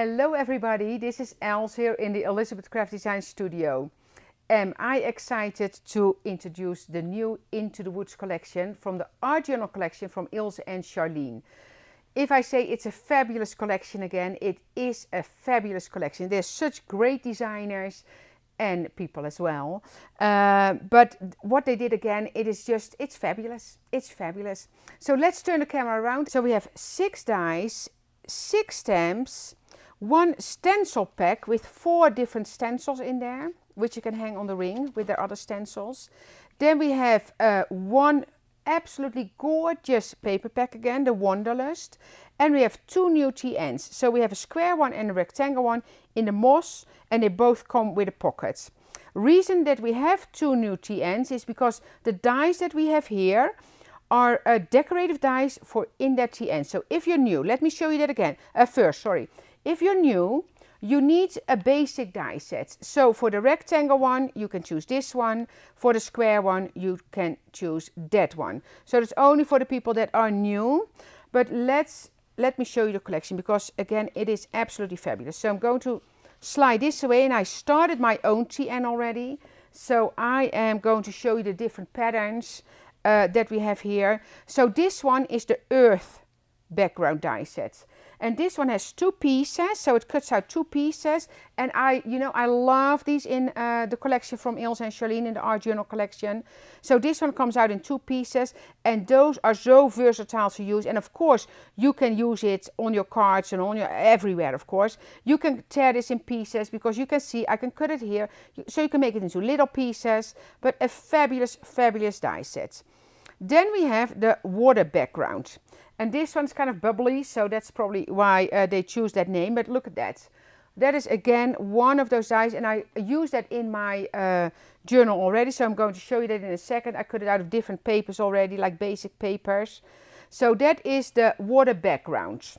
Hello everybody, this is Els here in the Elizabeth Craft Design Studio. Am I excited to introduce the new Into the Woods collection from the Art Journal collection from Ilse and Charlene. If I say it's a fabulous collection again, it is a fabulous collection. There's such great designers and people as well. But what they did again, it's fabulous. It's fabulous. So let's turn the camera around. So we have 6 dies, 6 stamps, 1 stencil pack with 4 different stencils in there, which you can hang on the ring with their other stencils. Then we have 1 absolutely gorgeous paper pack again, the Wanderlust. And we have 2 new TNs. So we have a square one and a rectangle one in the moss, and they both come with a pocket. Reason that we have 2 new TNs is because the dies that we have here are decorative dies for in that TN. So if you're new, let me show you that again. If you're new, you need a basic die set. So for the rectangle one, you can choose this one. For the square one, you can choose that one. So it's only for the people that are new. But let me show you the collection, because again, it is absolutely fabulous. So I'm going to slide this away, and I started my own TN already. So I am going to show you the different patterns that we have here. So this one is the earth background die set. And this one has 2 pieces, so it cuts out 2 pieces. And I love these in the collection from Ilse and Charlene in the Art Journal collection. So this one comes out in 2 pieces, and those are so versatile to use. And of course, you can use it on your cards and on your everywhere, of course. You can tear this in pieces, because you can see I can cut it here. So you can make it into little pieces, but a fabulous, fabulous die set. Then we have the water background. And this one's kind of bubbly, so that's probably why they choose that name. But look at that. That is again one of those dies, and I use that in my journal already. So I'm going to show you that in a second. I cut it out of different papers already, like basic papers. So that is the water background.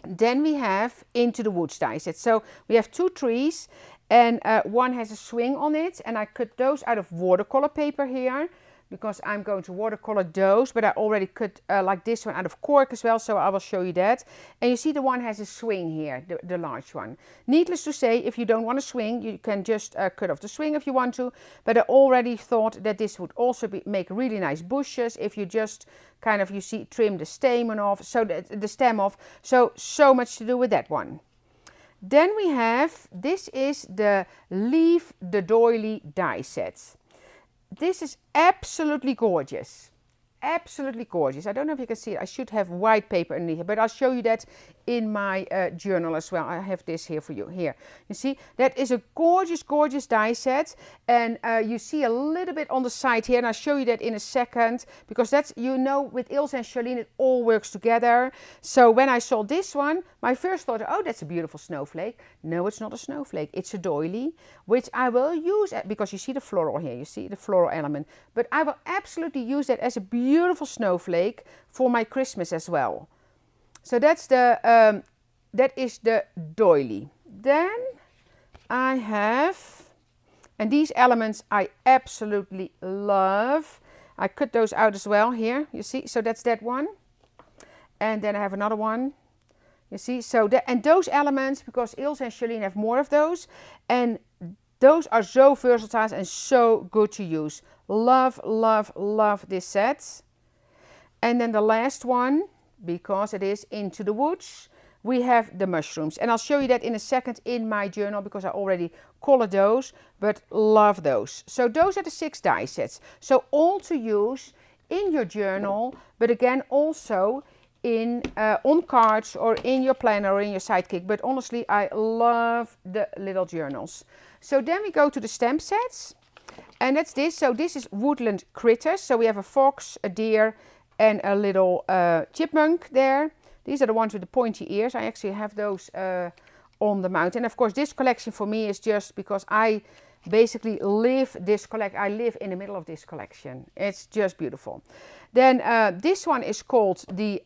Then we have Into the Woods die set. So we have 2 trees, and one has a swing on it. And I cut those out of watercolor paper here, because I'm going to watercolor those, but I already cut like this one out of cork as well, so I will show you that. And you see the one has a swing here, the large one. Needless to say, if you don't want a swing, you can just cut off the swing if you want to, but I already thought that this would also make really nice bushes if you just kind of, trim the stem off, so much to do with that one. Then we have, this is the Leaf the Doily die set. This is absolutely gorgeous. Absolutely gorgeous. I don't know if you can see it. I should have white paper underneath it, but I'll show you that in my journal as well. I have this here for you. Here, you see, that is a gorgeous, gorgeous die set. And you see a little bit on the side here, and I'll show you that in a second, because that's, with Ilse and Charlene, it all works together. So when I saw this one, my first thought, oh, that's a beautiful snowflake. No, it's not a snowflake. It's a doily, which I will use, because you see the floral here. You see the floral element. But I will absolutely use that as a beautiful snowflake for my Christmas as well. So that's the that is the doily. Then I have, and these elements I absolutely love. I cut those out as well here, you see. So that's that one. And then I have another one. You see, so that, and those elements, because Ilse and Charlene have more of those, and those are so versatile and so good to use. Love, love, love this set. And then the last one, because it is Into the Woods, we have the mushrooms. And I'll show you that in a second in my journal, because I already colored those, but love those. So those are the 6 die sets. So all to use in your journal, but again also in on cards or in your planner or in your sidekick. But honestly, I love the little journals. So then we go to the stamp sets, and that's this. So this is Woodland Critters. So we have a fox, a deer, and a little chipmunk there. These are the ones with the pointy ears. I actually have those on the mountain. Of course, this collection for me is just because I basically live this collection. I live in the middle of this collection. It's just beautiful. Then this one is called the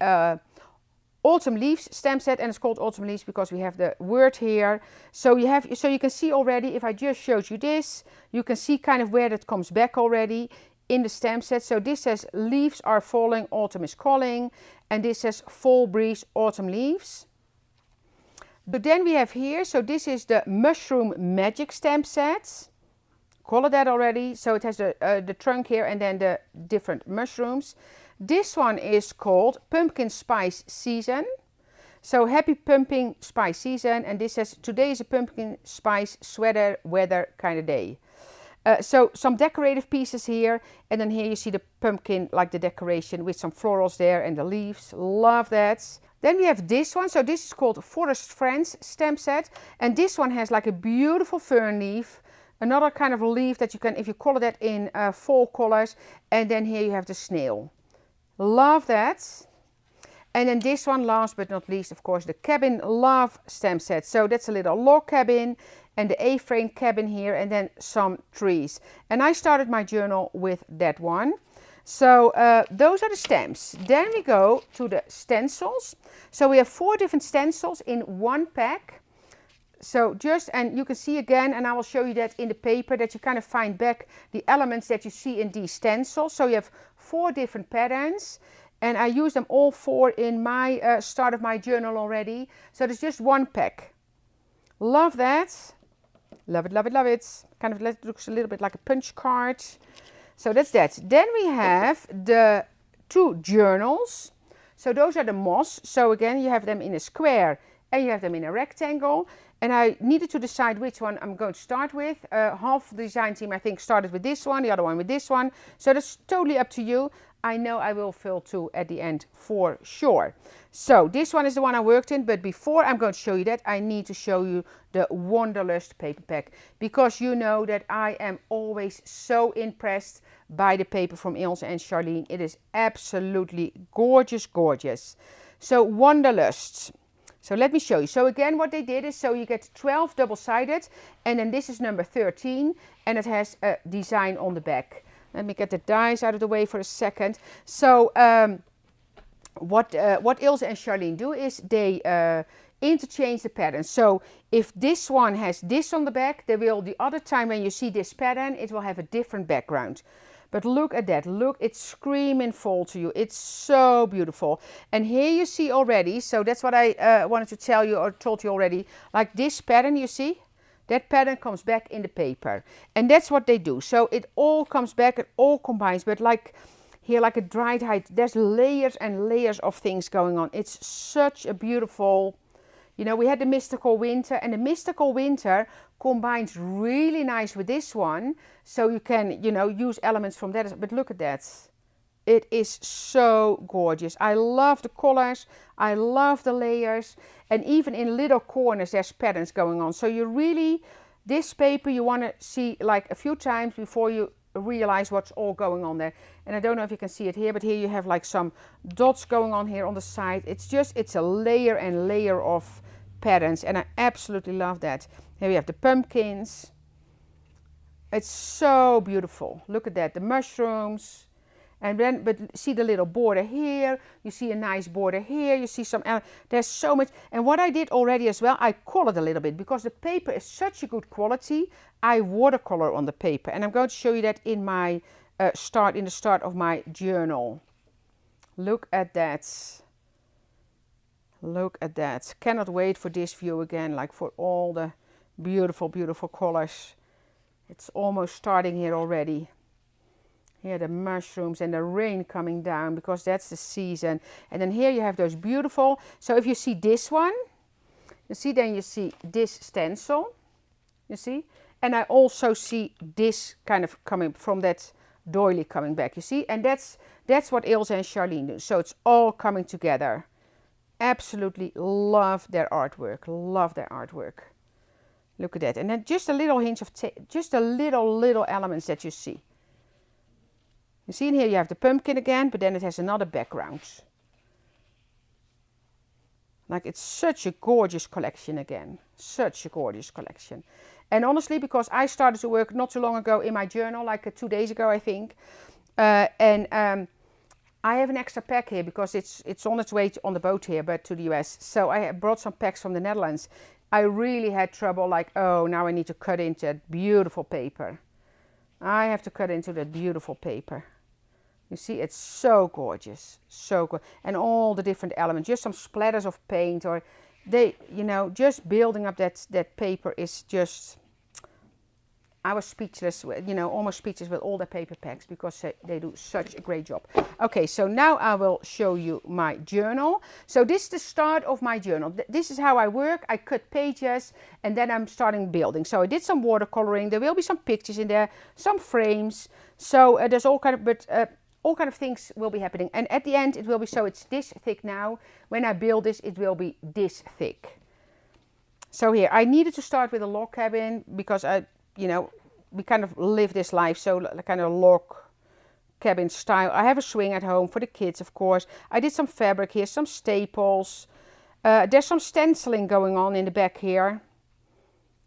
Autumn Leaves stamp set, and it's called Autumn Leaves because we have the word here. So you can see already, if I just showed you this, you can see kind of where that comes back already in the stamp set. So this says leaves are falling, autumn is calling, and this says fall breeze, autumn leaves. So then we have here, so this is the Mushroom Magic stamp set. Colored that already. So it has the trunk here and then the different mushrooms. This one is called Pumpkin Spice Season. So happy pumpkin spice season, and this says today is a pumpkin spice sweater weather kind of day. So some decorative pieces here, and then here you see the pumpkin, like the decoration with some florals there and the leaves. Love that. Then we have this one. So this is called Forest Friends stamp set, and this one has like a beautiful fern leaf, another kind of leaf that you can, if you color that in fall colors, and then here you have the snail. Love that. And then this one, last but not least, of course, the Cabin Love stamp set. So that's a little log cabin and the A-frame cabin here, and then some trees. And I started my journal with that one. So those are the stamps. Then we go to the stencils. So we have 4 different stencils in one pack. So just, and you can see again, and I will show you that in the paper, that you kind of find back the elements that you see in these stencils. So you have 4 different patterns. And I use them all 4 in my start of my journal already. So there's just one pack. Love that. Love it, love it, love it. Kind of looks a little bit like a punch card. So that's that. Then we have the 2 journals. So those are the moss. So again, you have them in a square and you have them in a rectangle. And I needed to decide which one I'm going to start with. Half the design team, I think, started with this one, the other one with this one. So that's totally up to you. I know I will fill 2 at the end for sure. So this one is the one I worked in, but before I'm going to show you that, I need to show you the Wanderlust paper pack, because you know that I am always so impressed by the paper from Ilse and Charlene. It is absolutely gorgeous, gorgeous. So Wanderlust. So let me show you. So again, what they did is, so you get 12 double-sided, and then this is number 13, and it has a design on the back. Let me get the dies out of the way for a second. So what Ilse and Charlene do is they interchange the patterns. So if this one has this on the back, they will, the other time when you see this pattern, it will have a different background. But look at that. Look, it's screaming fall to you. It's so beautiful. And here you see already, so that's what I wanted to tell you or told you already. Like this pattern, you see? That pattern comes back in the paper. And that's what they do. So it all comes back, it all combines. But like here, like a dried hide, there's layers and layers of things going on. It's such a beautiful, you know, we had the Mystical Winter, and the Mystical Winter combines really nice with this one. So you can, you know, use elements from that. But look at that. It is so gorgeous. I love the colors. I love the layers. And even in little corners, there's patterns going on. So you really, this paper, you want to see like a few times before you realize what's all going on there. And I don't know if you can see it here, but here you have like some dots going on here on the side. It's just, it's a layer and layer of patterns. And I absolutely love that. Here we have the pumpkins. It's so beautiful. Look at that, the mushrooms. And then, but see the little border here, you see a nice border here, you see some, there's so much. And what I did already as well, I colored a little bit, because the paper is such a good quality. I watercolor on the paper, and I'm going to show you that in my the start of my journal. Look at that. Look at that. Cannot wait for this view again, like for all the beautiful, beautiful colors. It's almost starting here already. Here the mushrooms and the rain coming down, because that's the season. And then here you have those beautiful, so if you see this one, you see, then you see this stencil, you see, and I also see this kind of coming from that doily coming back, you see, and that's what Ilse and Charlene do. So it's all coming together. Absolutely love their artwork, love their artwork. Look at that. And then just a little hint of, just a little elements that you see. You see in here you have the pumpkin again, but then it has another background. Like, it's such a gorgeous collection again. Such a gorgeous collection. And honestly, because I started to work not too long ago in my journal, like 2 days ago, I think. I have an extra pack here because it's on its way on the boat here, but to the US. So I brought some packs from the Netherlands. I really had trouble, like, oh, now I need to cut into that beautiful paper. I have to cut into that beautiful paper. You see, it's so gorgeous, so good. And all the different elements, just some splatters of paint, or they, you know, just building up that paper is just, I was speechless, you know, almost speechless with all the paper packs, because they do such a great job. Okay, so now I will show you my journal. So this is the start of my journal. This is how I work. I cut pages and then I'm starting building. So I did some watercoloring. There will be some pictures in there, some frames. So there's all kind of things will be happening. And at the end it will be, so it's this thick now. When I build this, it will be this thick. So here, I needed to start with a log cabin because you know, we kind of live this life, so kind of log cabin style. I have a swing at home for the kids, of course. I did some fabric here, some staples. There's some stenciling going on in the back here.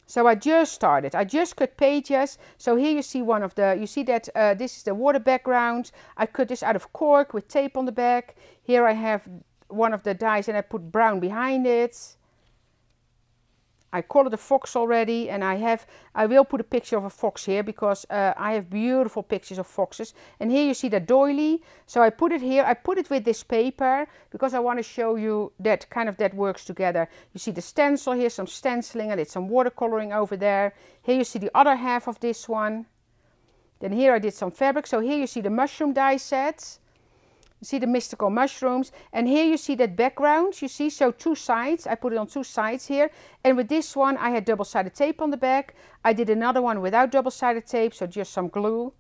So I just started. I just cut pages. So here you see one of the, you see that this is the water background. I cut this out of cork with tape on the back. Here I have one of the dies and I put brown behind it. I colored the fox already, and I will put a picture of a fox here, because I have beautiful pictures of foxes. And here you see the doily. So I put it here. I put it with this paper because I want to show you that that works together. You see the stencil here, some stenciling. I did some watercoloring over there. Here you see the other half of this one. Then here I did some fabric. So here you see the mushroom die set. You see the mystical mushrooms, and here you see that background, you see, so two sides, I put it on two sides here, and with this one I had double-sided tape on the back. I did another one without double-sided tape, so just some glue.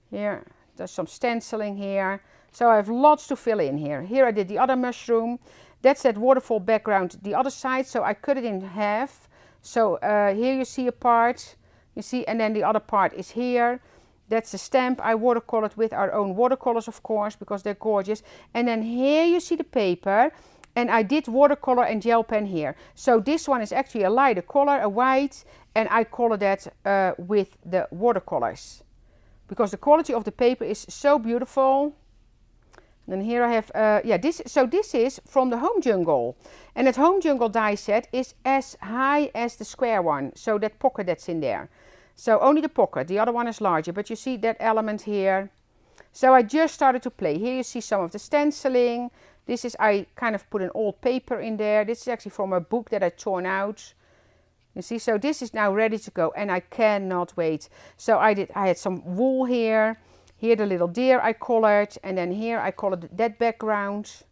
Here, there's some stenciling here, so I have lots to fill in here. Here I did the other mushroom, that's that waterfall background, the other side, so I cut it in half. So here you see a part, you see, and then the other part is here. That's a stamp I watercolored with our own watercolors, of course, because they're gorgeous. And then here you see the paper, and I did watercolor and gel pen here. So this one is actually a lighter color, a white, and I colored that with the watercolors, because the quality of the paper is so beautiful. And here I have, this is from the Home Jungle. And that Home Jungle die set is as high as the square one, so that pocket that's in there. So only the pocket, the other one is larger, but you see that element here. So I just started to play. Here you see some of the stenciling. This is, I kind of put an old paper in there. This is actually from a book that I torn out. You see, so this is now ready to go, and I cannot wait. So I had some wool here. Here the little deer I colored, and then here I colored that background.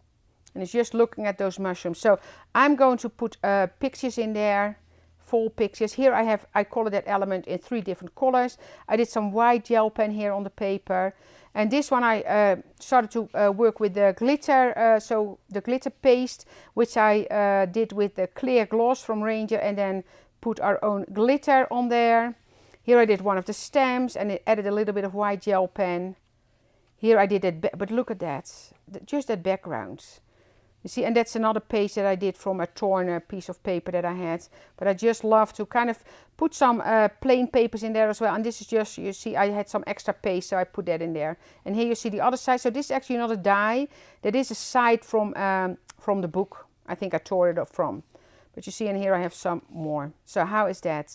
And it's just looking at those mushrooms. So I'm going to put pictures in there. Full pictures. Here I colored that element in 3 different colors. I did some white gel pen here on the paper, and this one I started to work with the glitter, so the glitter paste, which I did with the clear gloss from Ranger, and then put our own glitter on there. Here I did one of the stamps and it added a little bit of white gel pen. Here I did that, but look at that, just that background. You see, and that's another page that I did from a torn piece of paper that I had. But I just love to kind of put some plain papers in there as well. And this is just, you see, I had some extra paste, so I put that in there. And here you see the other side. So this is actually not a die. That is a side from the book. I think I tore it off from. But you see, in here I have some more. So how is that?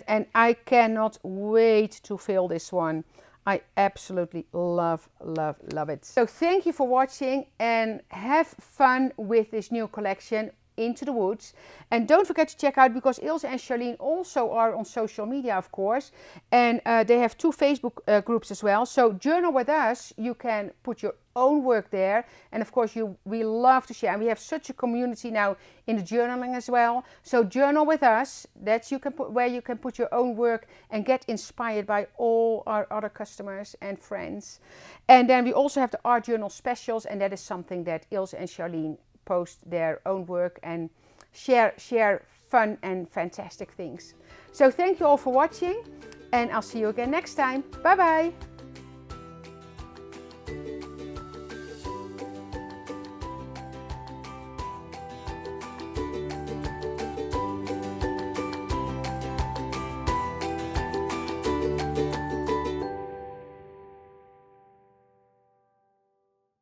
And I cannot wait to fill this one. I absolutely love, love, love it. So thank you for watching, and have fun with this new collection, Into the Woods. And don't forget to check out, because Ilse and Charlene also are on social media, of course. And they have 2 Facebook groups as well. So journal with us, you can put your own work there. And of course, we love to share. And we have such a community now in the journaling as well. So journal with us, that's where you can put your own work and get inspired by all our other customers and friends. And then we also have the art journal specials, and that is something that Ilse and Charlene post their own work and share fun and fantastic things. So thank you all for watching, and I'll see you again next time. Bye bye.